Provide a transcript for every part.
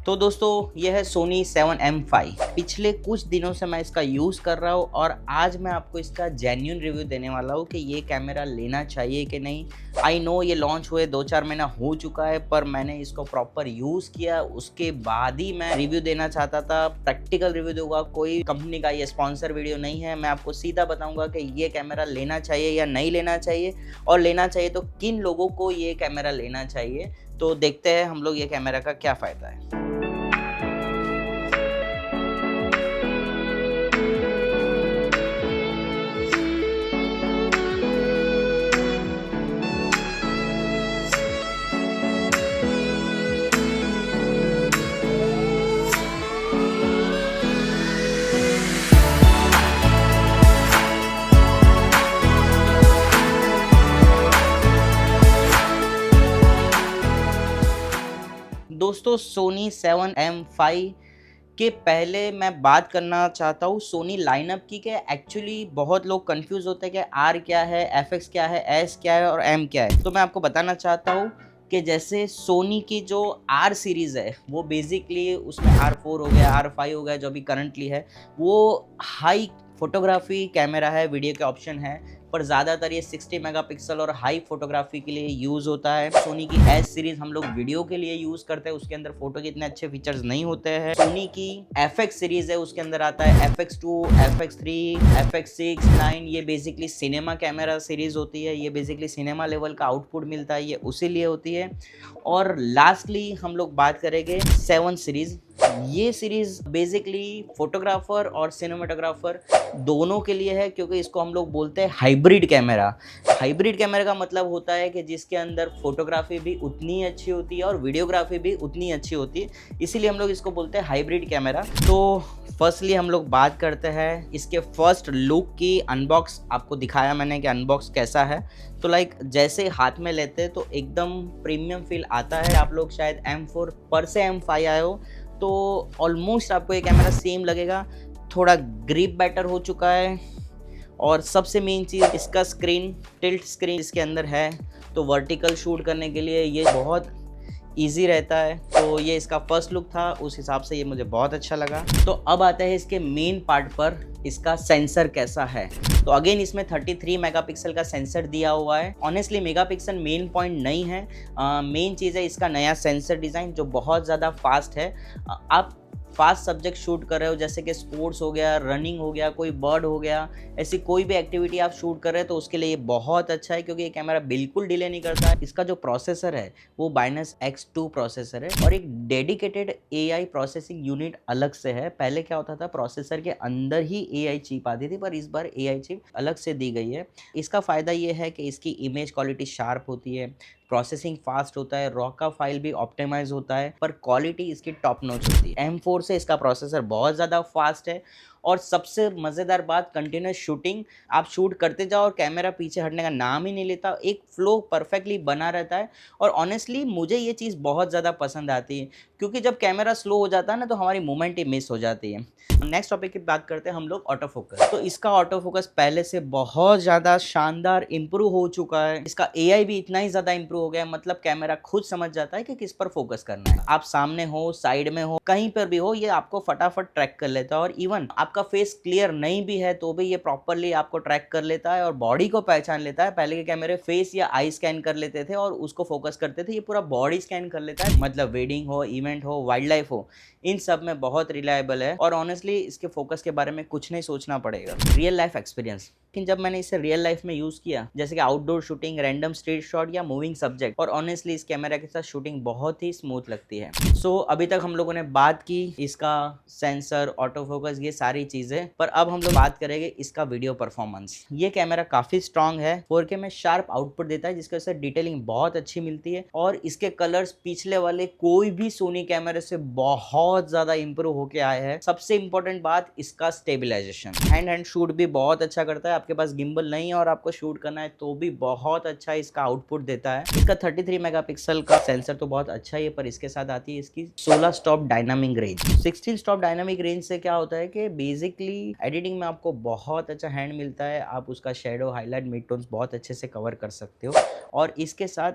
तो दोस्तों ये है सोनी 7M5। पिछले कुछ दिनों से मैं इसका यूज़ कर रहा हूँ और आज मैं आपको इसका जेन्युइन रिव्यू देने वाला हूँ कि ये कैमरा लेना चाहिए कि नहीं। आई नो ये लॉन्च हुए 2-4 महीना हो चुका है, पर मैंने इसको प्रॉपर यूज़ किया, उसके बाद ही मैं रिव्यू देना चाहता था। प्रैक्टिकल रिव्यू दूंगा, कोई कंपनी का ये स्पॉन्सर वीडियो नहीं है। मैं आपको सीधा बताऊंगा कि ये कैमरा लेना चाहिए या नहीं लेना चाहिए, और लेना चाहिए तो किन लोगों को ये कैमरा लेना चाहिए। तो देखते हैं हम लोग ये कैमरा का क्या फ़ायदा है। दोस्तों सोनी 7M5 के पहले मैं बात करना चाहता हूँ सोनी लाइनअप की। कि एक्चुअली बहुत लोग कंफ्यूज होते हैं कि आर क्या है, FX क्या है, S क्या है और M क्या है। तो मैं आपको बताना चाहता हूँ कि जैसे सोनी की जो R सीरीज़ है वो बेसिकली उसमें R4 हो गया, R5 हो गया, जो भी करंटली है वो हाई फोटोग्राफी कैमरा है, वीडियो के ऑप्शन है, पर ज़्यादातर ये 60 मेगापिक्सल और हाई फोटोग्राफी के लिए यूज़ होता है। सोनी की S सीरीज़ हम लोग वीडियो के लिए यूज़ करते हैं, उसके अंदर फोटो के इतने अच्छे फीचर्स नहीं होते हैं। सोनी की FX सीरीज़ है, उसके अंदर आता है FX2, FX3, FX6, 9। ये बेसिकली सिनेमा कैमरा सीरीज़ होती है, ये बेसिकली सिनेमा लेवल का आउटपुट मिलता है, ये उसी लिए होती है। और लास्टली हम लोग बात करेंगे 7 सीरीज़। ये सीरीज़ बेसिकली फोटोग्राफर और सिनेमाटोग्राफर दोनों के लिए है, क्योंकि इसको हम लोग बोलते हैं हाइब्रिड कैमरा। हाइब्रिड कैमरा का मतलब होता है कि जिसके अंदर फोटोग्राफी भी उतनी अच्छी होती है और वीडियोग्राफी भी उतनी अच्छी होती है, इसीलिए हम लोग इसको बोलते हैं हाइब्रिड कैमरा। तो फर्स्टली हम लोग बात करते हैं इसके फर्स्ट लुक की। अनबॉक्स आपको दिखाया मैंने कि अनबॉक्स कैसा है, तो लाइक जैसे हाथ में लेते हैं तो एकदम प्रीमियम फील आता है। आप लोग शायद M4 पर से M5 आए हो तो ऑलमोस्ट आपको ये कैमरा सेम लगेगा। थोड़ा ग्रिप बेटर हो चुका है, और सबसे मेन चीज़ इसका स्क्रीन, टिल्ट स्क्रीन इसके अंदर है, तो वर्टिकल शूट करने के लिए ये बहुत इजी रहता है। तो ये इसका फर्स्ट लुक था, उस हिसाब से ये मुझे बहुत अच्छा लगा। तो अब आते हैं इसके मेन पार्ट पर, इसका सेंसर कैसा है। तो अगेन इसमें 33 मेगापिक्सल का सेंसर दिया हुआ है। ऑनेस्टली मेगापिक्सल मेन पॉइंट नहीं है, मेन चीज़ है इसका नया सेंसर डिज़ाइन जो बहुत ज़्यादा फास्ट है। आप फास्ट सब्जेक्ट शूट कर रहे हो, जैसे कि स्पोर्ट्स हो गया, रनिंग हो गया, कोई बर्ड हो गया, ऐसी कोई भी एक्टिविटी आप शूट कर रहे हैं तो उसके लिए ये बहुत अच्छा है, क्योंकि ये कैमरा बिल्कुल डिले नहीं करता है। इसका जो प्रोसेसर है वो बाइनस X2 प्रोसेसर है, और एक डेडिकेटेड AI प्रोसेसिंग यूनिट अलग से है। पहले क्या होता था, प्रोसेसर के अंदर ही AI चिप आती थी, पर इस बार AI चिप अलग से दी गई है। इसका फ़ायदा ये है कि इसकी इमेज क्वालिटी शार्प होती है, प्रोसेसिंग फास्ट होता है, रॉ का फाइल भी ऑप्टिमाइज होता है, पर क्वालिटी इसकी टॉप नॉच होती है। M4 से इसका प्रोसेसर बहुत ज़्यादा फास्ट है, और सबसे मज़ेदार बात, कंटिन्यूस शूटिंग। आप शूट करते जाओ और कैमरा पीछे हटने का नाम ही नहीं लेता, एक फ्लो परफेक्टली बना रहता है। और ऑनेस्टली मुझे ये चीज़ बहुत ज़्यादा पसंद आती है, क्योंकि जब कैमरा स्लो हो जाता है ना तो हमारी मूवमेंट ही मिस हो जाती है। नेक्स्ट टॉपिक की बात करते हैं हम लोग, ऑटो फोकस। तो इसका ऑटो फोकस पहले से बहुत ज़्यादा शानदार इम्प्रूव हो चुका है। इसका AI भी इतना ही ज़्यादा इम्प्रूव हो गया है, मतलब कैमरा खुद समझ जाता है कि किस पर फोकस करना है। आप सामने हो, साइड में हो, कहीं पर भी हो, ये आपको फटाफट ट्रैक कर लेता है। और इवन आपका फेस क्लियर नहीं भी है तो भी ये प्रॉपरली आपको ट्रैक कर लेता है और बॉडी को पहचान लेता है। पहले के कैमरे फेस या आई स्कैन कर लेते थे और उसको फोकस करते थे, ये पूरा बॉडी स्कैन कर लेता है। मतलब वेडिंग हो, इवेंट हो, वाइल्ड लाइफ हो, इन सब में बहुत रिलायबल है। और ऑनेस्टली इसके फोकस के बारे में कुछ नहीं सोचना पड़ेगा। रियल लाइफ एक्सपीरियंस, लेकिन जब मैंने इसे रियल लाइफ में यूज़ किया, जैसे कि outdoor shooting, random street shot या मूविंग सब्जेक्ट, और ऑनेस्टली इस कैमरा के साथ शूटिंग बहुत ही स्मूथ लगती है। सो अभी तक हम लोगों ने बात की इसका सेंसर, ऑटो फोकस, ये सारी चीज़ें, पर अब हम लोग बात करेंगे इसका वीडियो परफॉर्मेंस। ये कैमरा काफ़ी स्ट्रॉन्ग है, 4K में शार्प आउटपुट देता है, जिसकी वजह से डिटेलिंग बहुत अच्छी मिलती है, और इसके कलर्स पिछले वाले कोई भी सोनी कैमरे से बहुत ज़्यादा इंप्रूव होके आए हैं। सबसे इंपॉर्टेंट बात, इसका स्टेबिलाईजेशन, हैंड शूट भी बहुत अच्छा करता है। आपके पास गिम्बल नहीं है और आपको शूट करना है तो भी बहुत अच्छा इसका आउटपुट देता है। इसका 33 मेगापिक्सल का सेंसर तो बहुत अच्छा ही है, पर इसके साथ आती है इसकी 16 stop dynamic range. 16 stop dynamic range से क्या होता है कि बेसिकली एडिटिंग में आपको बहुत अच्छा हैंड मिलता है, आप उसका शेडो, हाईलाइट, मिड टोन्स बहुत अच्छे से कवर कर सकते हो। और इसके साथ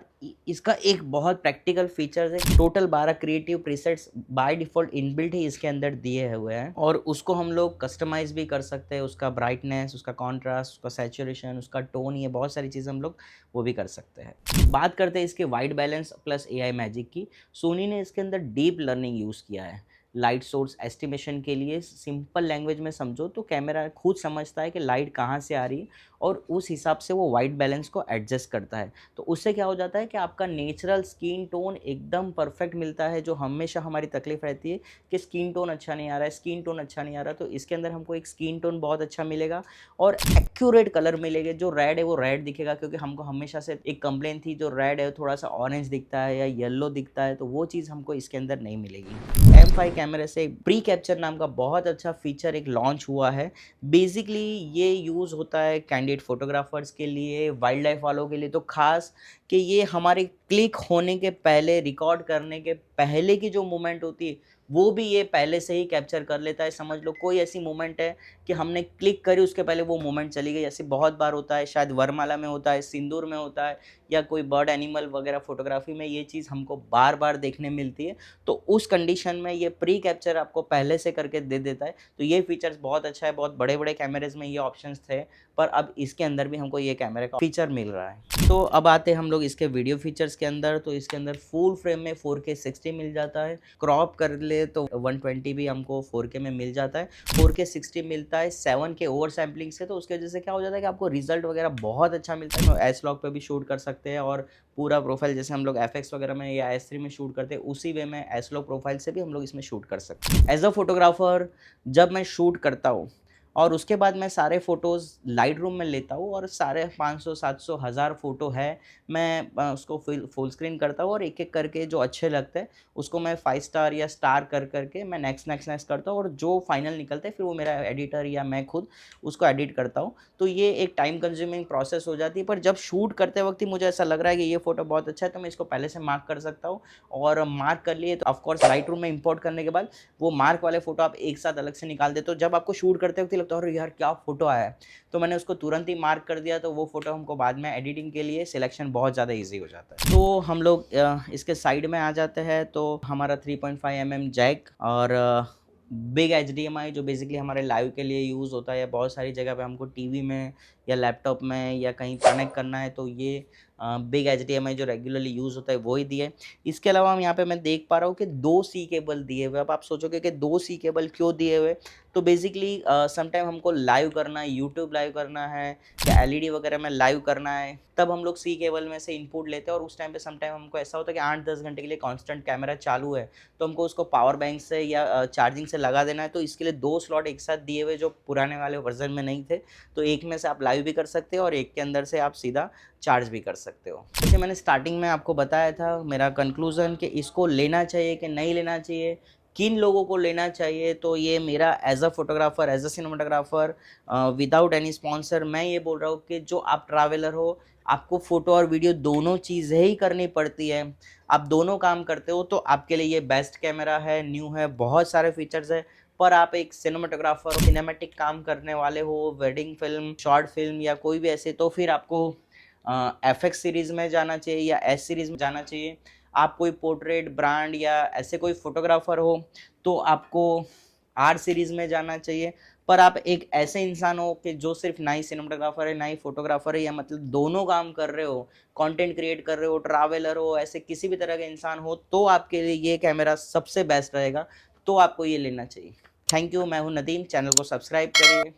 इसका एक बहुत प्रैक्टिकल फीचर है, total 12 creative presets by default inbuilt ही इसके अंदर दिए हुए हैं और उसको हम लोग कस्टमाइज भी कर सकते हैं। उसका ब्राइटनेस, उसका कॉन्ट्रास्ट, उसका सैचुरेशन, उसका टोन, ये बहुत सारी चीज़ें हम लोग वो भी कर सकते हैं। बात करते हैं इसके white balance plus AI magic की। सोनी ने इसके अंदर डीप लर्निंग यूज़ किया है लाइट सोर्स एस्टिमेशन के लिए। सिंपल लैंग्वेज में समझो तो कैमरा खुद समझता है कि लाइट कहाँ से आ रही है और उस हिसाब से वो वाइट बैलेंस को एडजस्ट करता है। तो उससे क्या हो जाता है कि आपका नेचुरल स्किन टोन एकदम परफेक्ट मिलता है। जो हमेशा हमारी तकलीफ रहती है कि स्किन टोन अच्छा नहीं आ रहा है, स्किन टोन अच्छा नहीं आ रहा, तो इसके अंदर हमको एक स्किन टोन बहुत अच्छा मिलेगा और एक्यूरेट कलर मिलेगा। जो रेड है वो रेड दिखेगा, क्योंकि हमको हमेशा से एक कंप्लेन थी जो रेड है थोड़ा सा ऑरेंज दिखता है या येलो दिखता है, तो वो चीज़ हमको इसके अंदर नहीं मिलेगी। M5 कैमरे से प्री कैप्चर नाम का बहुत अच्छा फीचर एक लॉन्च हुआ है। बेसिकली ये यूज़ होता है कैंडिड फोटोग्राफर्स के लिए, वाइल्ड लाइफ वालों के लिए तो खास, कि ये हमारे क्लिक होने के पहले, रिकॉर्ड करने के पहले की जो मोमेंट होती है वो भी ये पहले से ही कैप्चर कर लेता है। समझ लो कोई ऐसी मोमेंट है कि हमने क्लिक करी, उसके पहले वो मोमेंट चली गई। ऐसे बहुत बार होता है, शायद वरमाला में होता है, सिंदूर में होता है, या कोई बर्ड एनिमल वगैरह फोटोग्राफी में ये चीज़ हमको बार बार देखने मिलती है। तो उस कंडीशन में ये प्री कैप्चर आपको पहले से करके दे देता है। तो ये फीचर्स बहुत अच्छा है। बहुत बड़े बड़े कैमरेज में ये ऑप्शंस थे, पर अब इसके अंदर भी हमको ये कैमरे का फीचर मिल रहा है। तो अब आते हैं हम लोग इसके वीडियो फीचर्स के अंदर। तो इसके अंदर फुल फ्रेम में 4K 60 मिल जाता है, क्रॉप कर ले तो 120 भी हमको 4K में मिल जाता है। 4K 60 मिलता है 7K ओवर सैम्पलिंग से, तो उसकी वजह से क्या हो जाता है कि आपको रिजल्ट वगैरह बहुत अच्छा मिलता है। तो एस-लॉग पे भी शूट कर सकते हैं और पूरा प्रोफाइल जैसे हम लोग FX वगैरह में या S3 में शूट करते हैं उसी वे में एस-लॉग प्रोफाइल से भी हम लोग इसमें शूट कर सकते हैं। एज अ फोटोग्राफर जब मैं शूट करता हूँ और उसके बाद मैं सारे फ़ोटोज़ लाइट रूम में लेता हूँ और सारे 500, 700, 1000 फ़ोटो है, मैं उसको फुल स्क्रीन करता हूँ और एक-एक करके जो अच्छे लगते हैं उसको मैं 5 स्टार या स्टार कर करके मैं नेक्स्ट करता हूँ और जो फाइनल निकलता है फिर वो मेरा एडिटर या मैं खुद उसको एडिट करता हूँ। तो ये एक टाइम कंज्यूमिंग प्रोसेस हो जाती है, पर जब शूट करते वक्त ही मुझे ऐसा लग रहा है कि ये फ़ोटो बहुत अच्छा है तो मैं इसको पहले से मार्क कर सकता हूँ। और मार्क कर लिए तो ऑफकोर्स लाइट रूम में इंपोर्ट करने के बाद वो मार्क वाले फ़ोटो आप एक साथ अलग से निकाल देते हो। जब आपको शूट करते वक्त लगता है अरे यार क्या फ़ोटो आया है, तो मैंने उसको तुरंत ही मार्क कर दिया, तो वो फ़ोटो हमको बाद में एडिटिंग के लिए सिलेक्शन बहुत ज़्यादा ईजी हो जाता है। तो हम लोग इसके साइड में आ जाते हैं। तो हमारा 3.5 mm जैक और बिग HDMI जो बेसिकली हमारे लाइव के लिए यूज़ होता है, या बहुत सारी जगह पे हमको टीवी में या लैपटॉप में या कहीं कनेक्ट करना है तो ये बिग HDMI जो रेगुलरली यूज़ होता है वो ही दिए। इसके अलावा हम यहाँ पे मैं देख पा रहा हूँ कि 2 C केबल दिए हुए। अब आप सोचोगे कि 2 C केबल क्यों दिए हुए, तो बेसिकली समटाइम हमको लाइव करना है, यूट्यूब लाइव करना है या LED वगैरह में लाइव करना है, तब हम लोग C केबल में से इनपुट लेते हैं। और उस टाइम पे समटाइम हमको ऐसा होता है कि 8-10 घंटे के लिए कांस्टेंट कैमरा चालू है, तो हमको उसको पावर बैंक से या चार्जिंग से लगा देना है। तो इसके लिए 2 स्लॉट एक साथ दिए हुए जो पुराने वाले वर्जन में नहीं थे। तो एक में से आप लाइव भी कर सकते हो और एक के अंदर से आप सीधा चार्ज भी कर सकते हो। जैसे मैंने स्टार्टिंग में आपको बताया था मेरा कंक्लूज़न कि इसको लेना चाहिए कि नहीं लेना चाहिए, किन लोगों को लेना चाहिए, तो ये मेरा as a photographer, as a cinematographer, without any sponsor मैं ये बोल रहा हूँ कि जो आप ट्रैवलर हो, आपको फ़ोटो और वीडियो दोनों चीज़ें ही करनी पड़ती है, आप दोनों काम करते हो, तो आपके लिए ये बेस्ट कैमरा है, न्यू है, बहुत सारे फीचर्स है। पर आप एक सिनेमाटोग्राफर, सिनेमैटिक काम करने वाले हो, वेडिंग फिल्म, शॉर्ट फिल्म या कोई भी ऐसे, तो फिर आपको FX सीरीज़ में जाना चाहिए या S सीरीज़ में जाना चाहिए। आप कोई पोर्ट्रेट ब्रांड या ऐसे कोई फोटोग्राफर हो तो आपको R सीरीज़ में जाना चाहिए। पर आप एक ऐसे इंसान हो कि जो सिर्फ ना ही सिनेमाटोग्राफर है ना ही फोटोग्राफर है, या मतलब दोनों काम कर रहे हो, कंटेंट क्रिएट कर रहे हो, ट्रैवलर हो, ऐसे किसी भी तरह के इंसान हो, तो आपके लिए ये कैमरा सबसे बेस्ट रहेगा, तो आपको ये लेना चाहिए। Thank you. मैं हूँ नदीम, चैनल को सब्सक्राइब करिए।